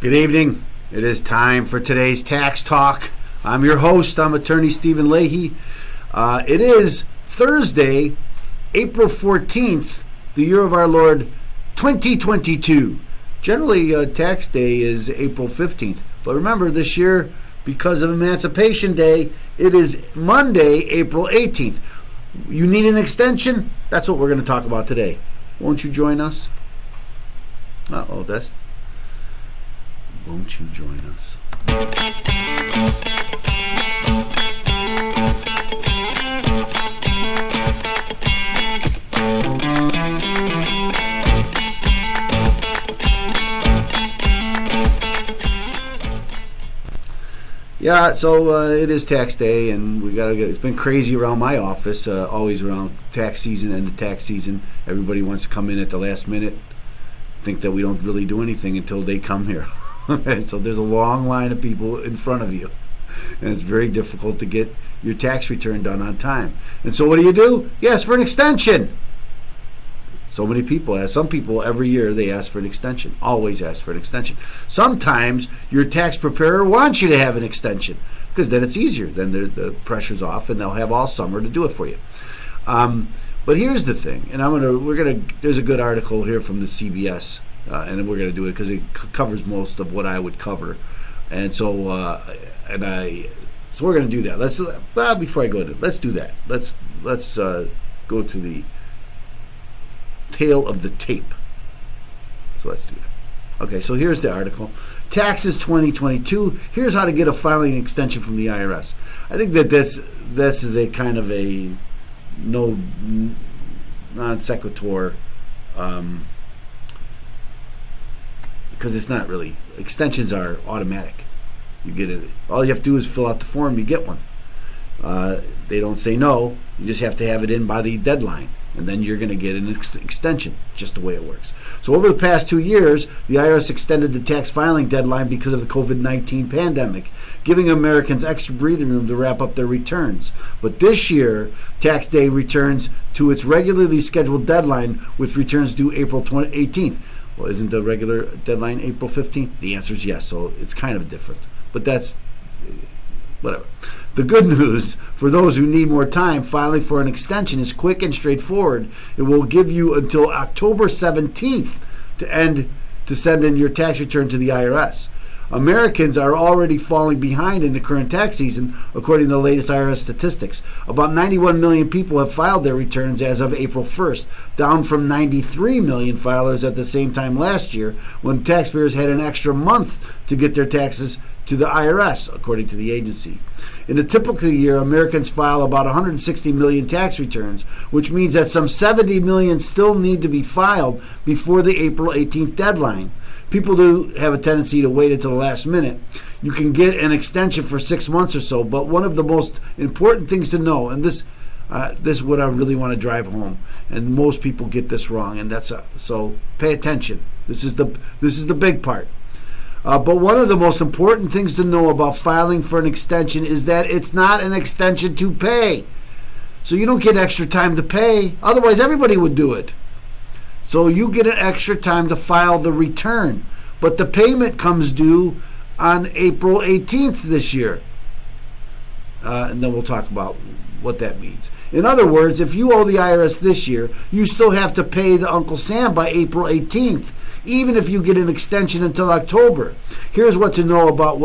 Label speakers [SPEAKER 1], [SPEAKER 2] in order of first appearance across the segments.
[SPEAKER 1] Good evening. It is time for today's tax talk. I'm your host. I'm attorney Stephen Leahy. It is Thursday, April 14th, the year of our Lord 2022. Generally, tax day is April 15th. But remember, this year, because of Emancipation Day, it is Monday, April 18th. You need an extension? That's what we're going to talk about today. Won't you join us? Won't you join us? Yeah, so it is tax day, and we gotta get. It's been crazy around my office. Always around tax season and the tax season, everybody wants to come in at the last minute. Think that we don't really do anything until they come here. So there's a long line of people in front of you, and it's very difficult to get your tax return done on time. And so what do? You ask for an extension. So many people ask. Some people every year they ask for an extension. Always ask for an extension. Sometimes your tax preparer wants you to have an extension because then it's easier. Then the pressure's off, and they'll have all summer to do it for you. But here's the thing, and there's a good article here from the CBS, and we're gonna do it because it covers most of what I would cover, and so we're gonna do that. Before I go to, let's do that. Let's go to the tail of the tape. So let's do that. Okay, so here's the article. Taxes 2022. Here's how to get a filing extension from the IRS. I think that this is a kind of a no non sequitur, because it's not really. Extensions are automatic. You get it. All you have to do is fill out the form. You get one. They don't say no. You just have to have it in by the deadline, and then you're going to get an extension. Just the way it works. So over the past 2 years, the IRS extended the tax filing deadline because of the COVID-19 pandemic, giving Americans extra breathing room to wrap up their returns. But this year, tax day returns to its regularly scheduled deadline, with returns due April 18th. Well, isn't the regular deadline April 15th? The answer is yes, so it's kind of different. But that's whatever. The good news for those who need more time, filing for an extension is quick and straightforward. It will give you until October 17th to send in your tax return to the IRS. Americans are already falling behind in the current tax season, according to the latest IRS statistics. About 91 million people have filed their returns as of April 1st, down from 93 million filers at the same time last year, when taxpayers had an extra month to get their taxes to the IRS, according to the agency. In a typical year, Americans file about 160 million tax returns, which means that some 70 million still need to be filed before the April 18th deadline. People do have a tendency to wait until the last minute. You can get an extension for 6 months or so, but one of the most important things to know, and this is what I really want to drive home, and most people get this wrong, and so pay attention. This is the big part. But one of the most important things to know about filing for an extension is that it's not an extension to pay. So you don't get extra time to pay. Otherwise, everybody would do it. So you get an extra time to file the return. But the payment comes due on April 18th this year. And then we'll talk about what that means. In other words, if you owe the IRS this year, you still have to pay the Uncle Sam by April 18th. Even if you get an extension until October. Here's what to know about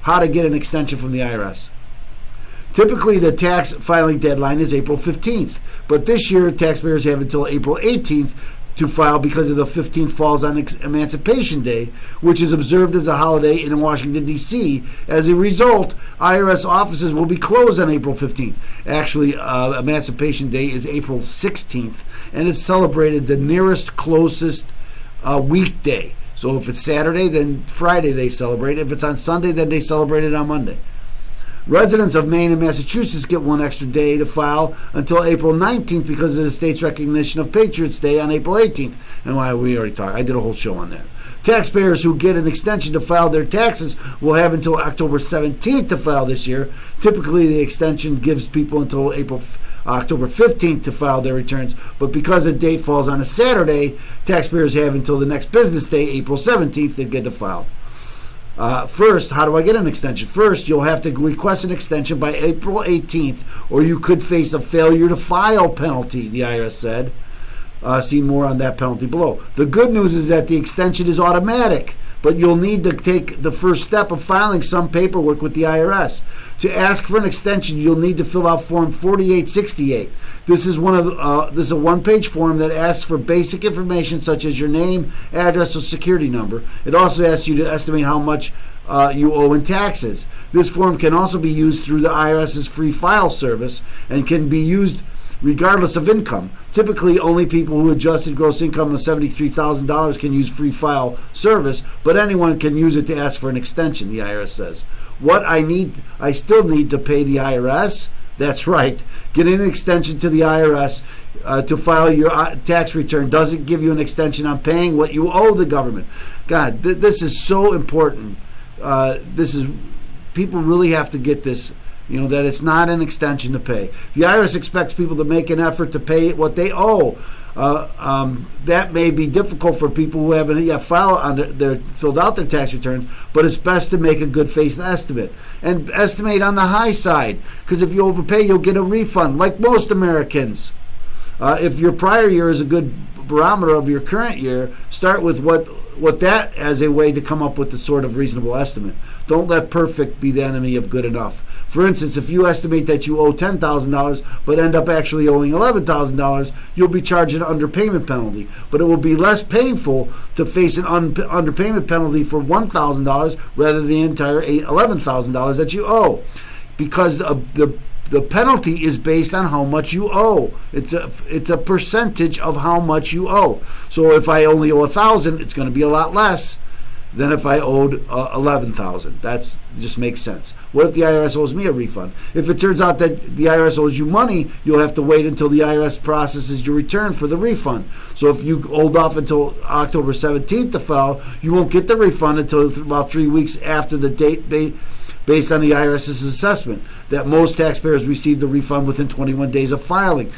[SPEAKER 1] how to get an extension from the IRS. Typically, the tax filing deadline is April 15th, but this year, taxpayers have until April 18th to file because of the 15th falls on Emancipation Day, which is observed as a holiday in Washington, D.C. As a result, IRS offices will be closed on April 15th. Actually, Emancipation Day is April 16th, and it's celebrated the nearest closest weekday. So if it's Saturday, then Friday they celebrate. If it's on Sunday, then they celebrate it on Monday. Residents of Maine and Massachusetts get one extra day to file until April 19th because of the state's recognition of Patriots' Day on April 18th. And why we already talked. I did a whole show on that. Taxpayers who get an extension to file their taxes will have until October 17th to file this year. Typically, the extension gives people until October 15th to file their returns, but because the date falls on a Saturday, taxpayers have until the next business day, April 17th, to get it filed. First, how do I get an extension? First, you'll have to request an extension by April 18th, or you could face a failure to file penalty, the IRS said. See more on that penalty below. The good news is that the extension is automatic, but you'll need to take the first step of filing some paperwork with the IRS. To ask for an extension, you'll need to fill out Form 4868. This is a one-page form that asks for basic information such as your name, address, or security number. It also asks you to estimate how much you owe in taxes. This form can also be used through the IRS's free file service and can be used regardless of income. Typically, only people who adjusted gross income of $73,000 can use free file service, but anyone can use it to ask for an extension, the IRS says. What I still need to pay the IRS? That's right. Getting an extension to the IRS to file your tax return doesn't give you an extension on paying what you owe the government. God, this is so important. People really have to get this. That it's not an extension to pay. The IRS expects people to make an effort to pay what they owe. That may be difficult for people who haven't yet filled out their tax returns, but it's best to make a good faith estimate. And estimate on the high side, because if you overpay, you'll get a refund, like most Americans. If your prior year is a good barometer of your current year, start with what that as a way to come up with the sort of reasonable estimate. Don't let perfect be the enemy of good enough. For instance, if you estimate that you owe $10,000 but end up actually owing $11,000, you'll be charged an underpayment penalty. But it will be less painful to face an underpayment penalty for $1,000 rather than the entire $11,000 that you owe, because the penalty is based on how much you owe. It's a percentage of how much you owe. So if I only owe $1,000, it's going to be a lot less than if I owed $11,000. That just makes sense. What if the IRS owes me a refund? If it turns out that the IRS owes you money, you'll have to wait until the IRS processes your return for the refund. So if you hold off until October 17th to file, you won't get the refund until about 3 weeks after the date based on the IRS's assessment that most taxpayers receive the refund within 21 days of filing.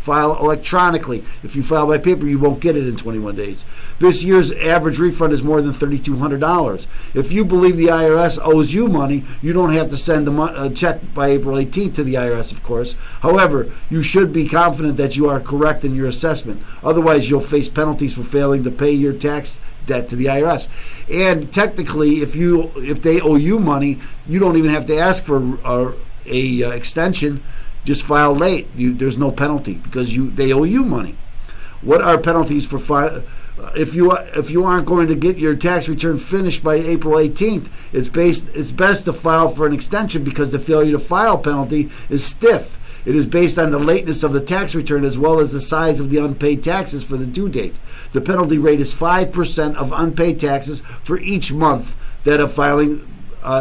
[SPEAKER 1] File electronically. If you file by paper, you won't get it in 21 days. This year's average refund is more than $3,200. If you believe the IRS owes you money, you don't have to send a check by April 18th to the IRS, of course. However, you should be confident that you are correct in your assessment. Otherwise, you'll face penalties for failing to pay your tax debt to the IRS. And technically, if they owe you money, you don't even have to ask for a extension. Just file late. There's no penalty because they owe you money. What are penalties for if you aren't going to get your tax return finished by April 18th? It's best to file for an extension because the failure to file penalty is stiff. It is based on the lateness of the tax return as well as the size of the unpaid taxes for the due date. The penalty rate is 5% of unpaid taxes for each month that a filing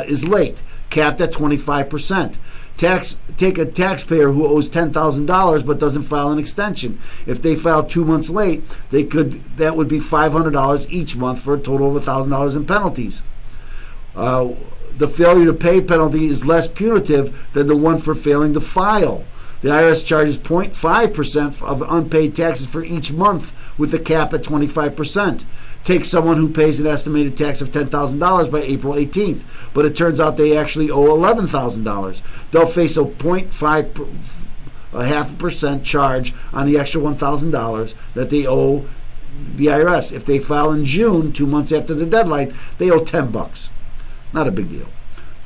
[SPEAKER 1] is late, capped at 25%. Take a taxpayer who owes $10,000 but doesn't file an extension. If they file 2 months late, that would be $500 each month for a total of $1,000 in penalties. The failure to pay penalty is less punitive than the one for failing to file. The IRS charges 0.5% of unpaid taxes for each month with a cap at 25%. Take someone who pays an estimated tax of $10,000 by April 18th, but it turns out they actually owe $11,000. They'll face a 0.5% charge on the extra $1,000 that they owe the IRS. If they file in June, 2 months after the deadline, they owe $10. Not a big deal.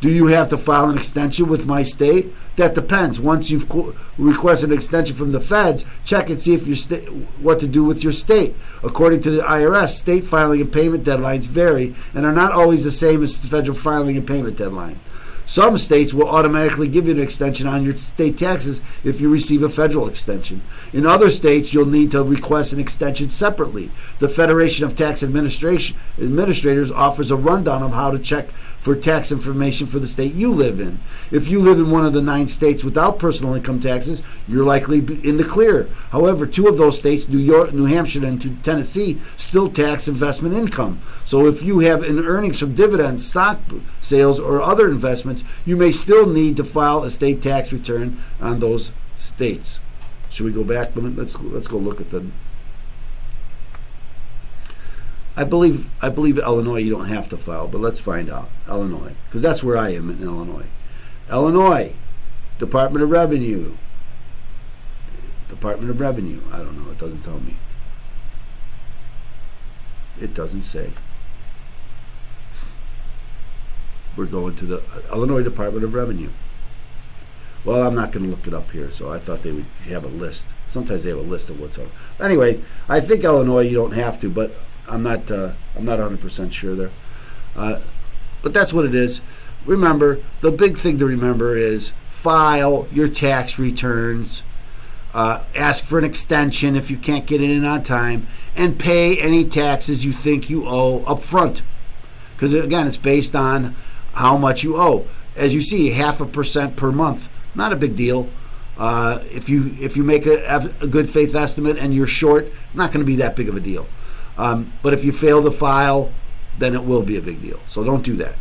[SPEAKER 1] Do you have to file an extension with my state? That depends. Once you've requested an extension from the feds, check and see if what to do with your state. According to the IRS, state filing and payment deadlines vary and are not always the same as the federal filing and payment deadline. Some states will automatically give you an extension on your state taxes if you receive a federal extension. In other states, you'll need to request an extension separately. The Federation of Tax Administrators offers a rundown of how to check for tax information for the state you live in. If you live in one of the 9 states without personal income taxes, you're likely in the clear. However, 2 of those states, New York, New Hampshire, and Tennessee, still tax investment income. So if you have an earnings from dividends, stock sales, or other investments, you may still need to file a state tax return on those states. Should we go back? Let's go look at I believe Illinois you don't have to file, but let's find out. Illinois, because that's where I am in Illinois. Illinois, Department of Revenue. Department of Revenue. I don't know. It doesn't tell me. It doesn't say. We're going to the Illinois Department of Revenue. Well, I'm not going to look it up here, so I thought they would have a list. Sometimes they have a list of what's up. Anyway, I think Illinois you don't have to, but I'm not 100% sure there. But that's what it is. Remember, the big thing to remember is file your tax returns, ask for an extension if you can't get it in on time, and pay any taxes you think you owe up front. Because, again, it's based on how much you owe. As you see, 0.5% per month. Not a big deal. If you make a good faith estimate and you're short, not going to be that big of a deal. But if you fail to file, then it will be a big deal. So don't do that.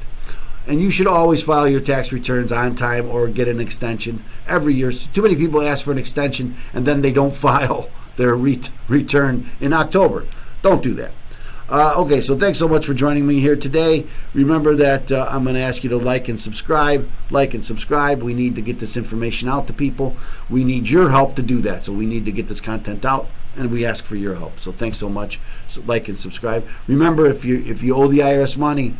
[SPEAKER 1] And you should always file your tax returns on time or get an extension every year. Too many people ask for an extension and then they don't file their return in October. Don't do that. Okay, so thanks so much for joining me here today. Remember that I'm going to ask you to like and subscribe. Like and subscribe. We need to get this information out to people. We need your help to do that. So we need to get this content out, and we ask for your help. So thanks so much. So like and subscribe. Remember, if you owe the IRS money,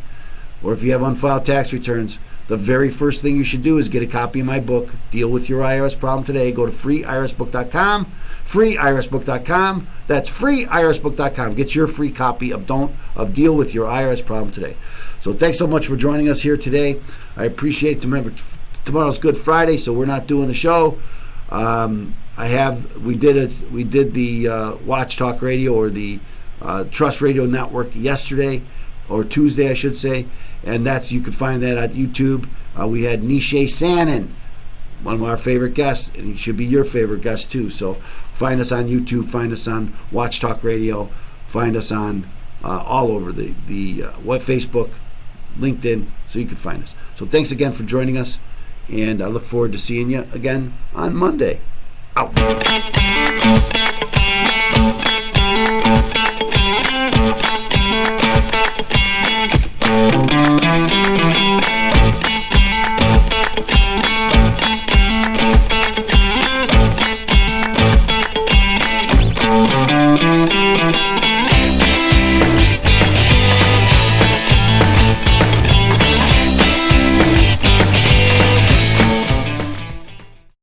[SPEAKER 1] or if you have unfiled tax returns, the very first thing you should do is get a copy of my book, Deal with Your IRS Problem Today. Go to freeirsbook.com, freeirsbook.com. That's freeirsbook.com. Get your free copy of Deal with Your IRS Problem Today. So thanks so much for joining us here today. I appreciate it. Remember, tomorrow's Good Friday, so we're not doing a show. We did the Watch Talk Radio or the Trust Radio Network yesterday, or Tuesday, I should say, and you can find that at YouTube. We had Nishay Sanin, one of our favorite guests, and he should be your favorite guest too. So find us on YouTube, find us on Watch Talk Radio, find us on all over the Facebook, LinkedIn, so you can find us. So thanks again for joining us, and I look forward to seeing you again on Monday. Out.